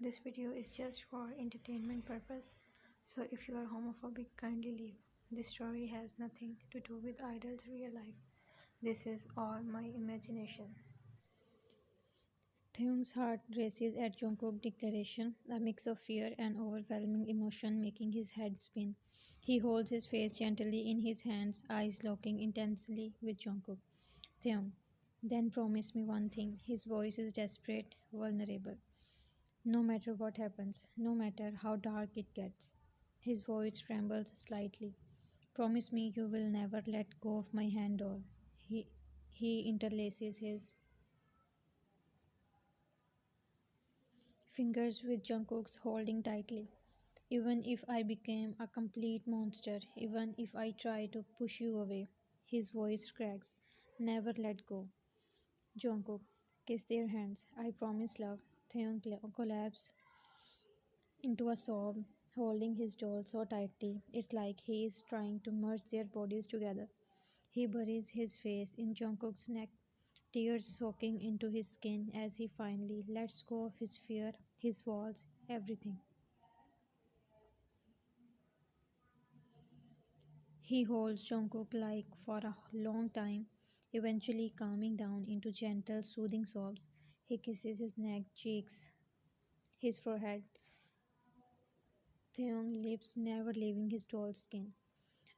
This video is just for entertainment purpose, so if you are homophobic, kindly leave. This story has nothing to do with Idol's real life. This is all my imagination. Taehyung's heart races at Jungkook's declaration, a mix of fear and overwhelming emotion making his head spin. He holds his face gently in his hands, eyes locking intensely with Jungkook. Taehyung, then promise me one thing. His voice is desperate, vulnerable. No matter what happens, no matter how dark it gets. His voice trembles slightly. Promise me you will never let go of my hand, doll. He, he interlaces his fingers with Jungkook's holding tightly. Even if I became a complete monster, even if I try to push you away, his voice cracks. Never let go. Jungkook, kiss their hands. I promise love. Theon collapses into a sob, holding his doll so tightly it's like he is trying to merge their bodies together. He buries his face in Jungkook's neck, tears soaking into his skin as he finally lets go of his fear, his walls, everything. He holds Jungkook like for a long time, eventually calming down into gentle, soothing sobs. He kisses his neck, cheeks, his forehead, Theon lips never leaving his doll's skin.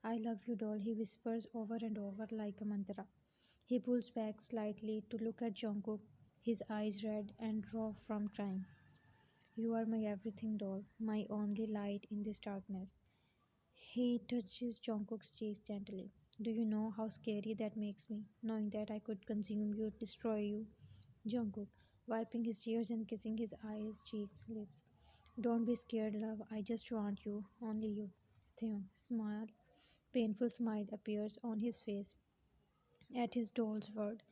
I love you, doll, he whispers over and over like a mantra. He pulls back slightly to look at Jungkook, his eyes red and raw from crying. You are my everything, doll, my only light in this darkness. He touches Jungkook's cheeks gently. Do you know how scary that makes me, knowing that I could consume you, destroy you? Jungkook, wiping his tears and kissing his eyes, cheeks, lips. Don't be scared, love. I just want you, only you. Theon, smile. Painful smile appears on his face at his doll's word.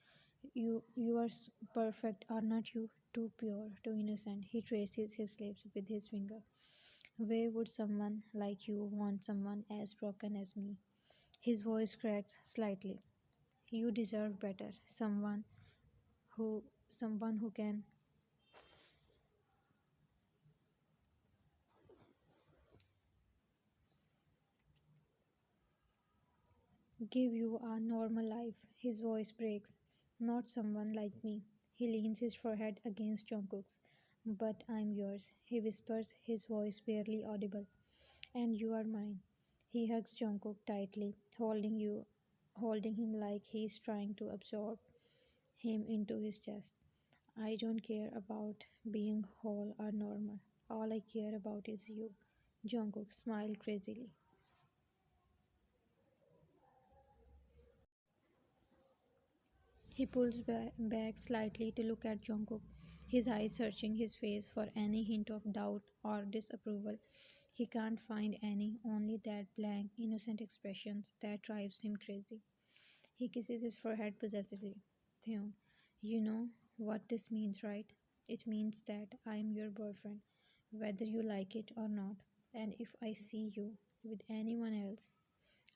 You are perfect, are not you? Too pure, too innocent. He traces his lips with his finger. Where would someone like you want someone as broken as me? His voice cracks slightly. You deserve better. Someone who can give you a normal life. His voice breaks. Not someone like me. He leans his forehead against Jungkook's. But I'm yours, he whispers, his voice barely audible. And you are mine. He hugs Jungkook tightly, holding him like he is trying to absorb him into his chest. I don't care about being whole or normal. All I care about is you. Jungkook smiled crazily. He pulls back slightly to look at Jungkook, his eyes searching his face for any hint of doubt or disapproval. He can't find any, only that blank, innocent expression that drives him crazy. He kisses his forehead possessively. Theon, you know what this means, right? It means that I am your boyfriend, whether you like it or not. And if I see you with anyone else,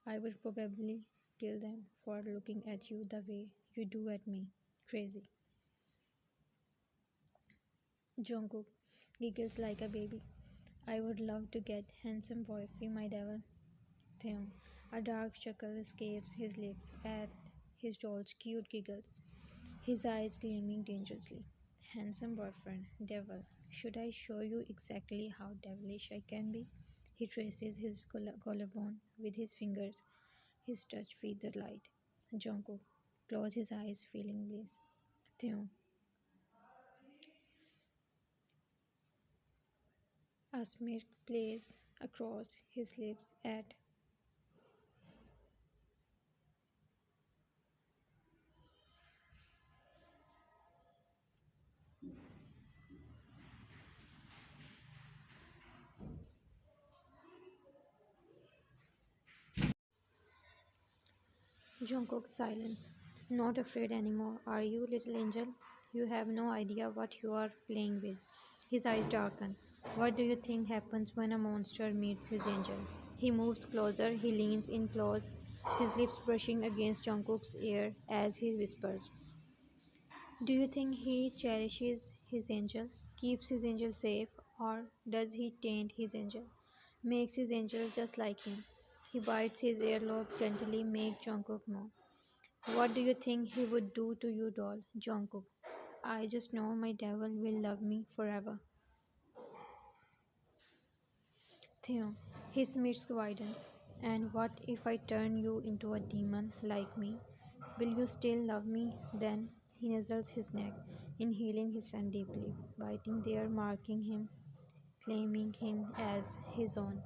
I would probably kill them for looking at you the way you do at me. Crazy. Jungkook giggles like a baby. I would love to get handsome boy, be my devil. Theon, a dark chuckle escapes his lips at his doll's cute giggle, his eyes gleaming dangerously. Handsome boyfriend, devil. Should I show you exactly how devilish I can be? He traces his collarbone with his fingers, his touch feather light. Jungkook closes his eyes, feeling bliss. Theon, a smirk plays across his lips at Jungkook's silence. Not afraid anymore, are you, little angel? You have no idea what you are playing with. His eyes darken. What do you think happens when a monster meets his angel? He moves closer, he leans in close, his lips brushing against Jungkook's ear as he whispers. Do you think he cherishes his angel? Keeps his angel safe, or does he taint his angel? Makes his angel just like him. He bites his earlobe gently, make Jungkook know. What do you think he would do to you, doll? Jungkook. I just know my devil will love me forever. Theo. His midst widens. And what if I turn you into a demon like me? Will you still love me? Then he nuzzles his neck, inhaling his scent deeply, biting there, marking him, claiming him as his own.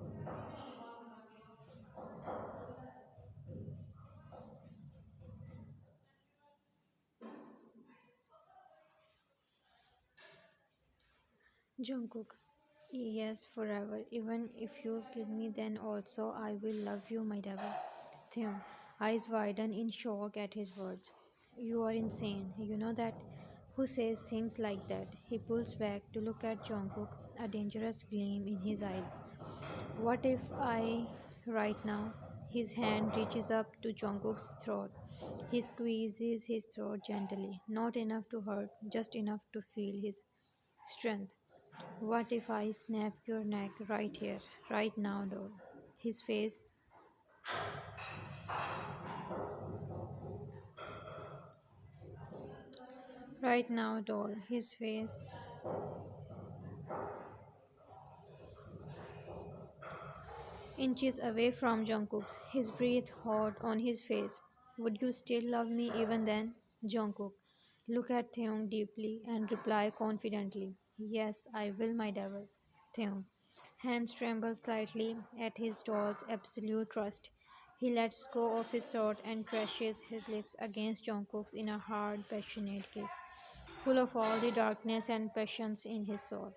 Jungkook. Yes, forever. Even if you kill me, then also I will love you, my devil. Theo. Eyes widen in shock at his words. You are insane. You know that? Who says things like that? He pulls back to look at Jungkook, a dangerous gleam in his eyes. What if I, right now? His hand reaches up to Jungkook's throat. He squeezes his throat gently, not enough to hurt, just enough to feel his strength. What if I snap your neck right here, right now, doll? His face, right now, doll. His face inches away from Jungkook's, his breath hot on his face. Would you still love me even then? Jungkook. Look at Theung deeply and reply confidently. Yes, I will, my devil. Theung. Hands tremble slightly at his doll's absolute trust. He lets go of his sword and presses his lips against Jungkook's in a hard, passionate kiss, full of all the darkness and passions in his soul.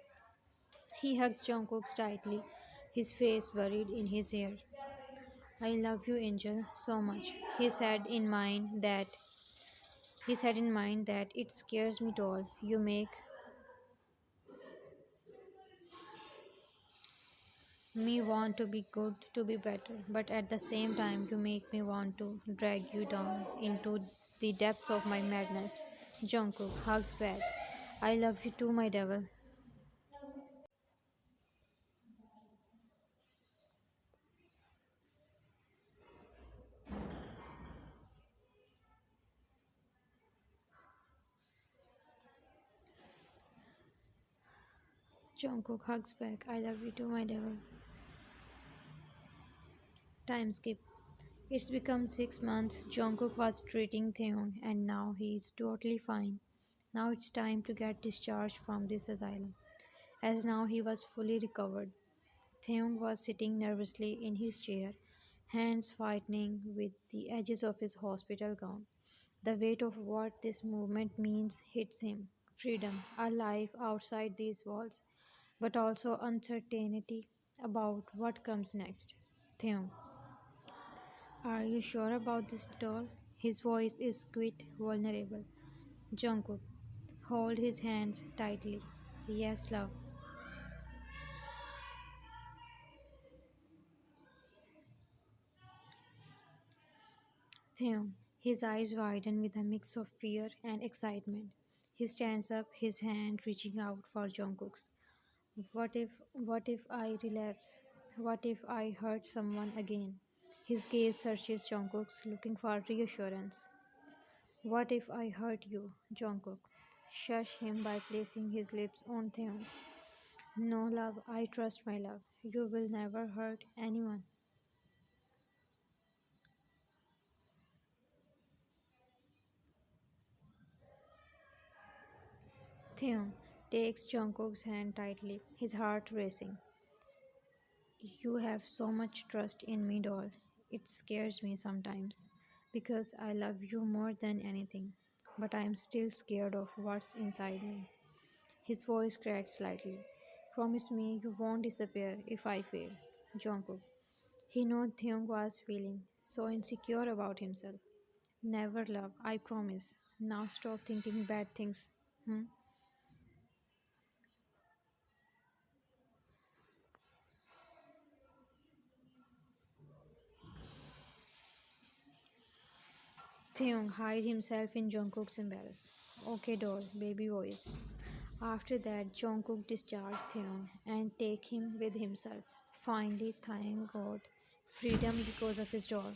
He hugs Jungkook tightly, his face buried in his hair. I love you, Angel, so much. He said in mind that it scares me doll. You make me want to be good, to be better, but at the same time you make me want to drag you down into the depths of my madness. Jungkook hugs back. I love you too, my devil. Jungkook hugs back. I love you too, my devil. Time skip. It's become 6 months. Jungkook was treating Taehyung, and now he's totally fine. Now it's time to get discharged from this asylum. As now he was fully recovered, Taehyung was sitting nervously in his chair, hands fighting with the edges of his hospital gown. The weight of what this movement means hits him. Freedom, a life outside these walls, but also uncertainty about what comes next. Taehyung, are you sure about this doll? His voice is quite vulnerable. Jungkook, hold his hands tightly. Yes, love. Theon, his eyes widen with a mix of fear and excitement. He stands up, his hand reaching out for Jungkook's. What if I relapse? What if I hurt someone again? His gaze searches Jungkook's, looking for reassurance. What if I hurt you, Jungkook? Shush him by placing his lips on Theon's. No, love, I trust my love. You will never hurt anyone. Theon takes Jungkook's hand tightly, his heart racing. You have so much trust in me, doll. It scares me sometimes because I love you more than anything, but I am still scared of what's inside me. His voice cracked slightly. Promise me you won't disappear if I fail. Jungkook. He knew Theung was feeling so insecure about himself. Never love, I promise. Now stop thinking bad things. Hmm? Theung hid himself in Jungkook's embarrass. Okay, doll, baby voice. After that, Jungkook discharged Theon and take him with himself. Finally, thank God, freedom because of his doll.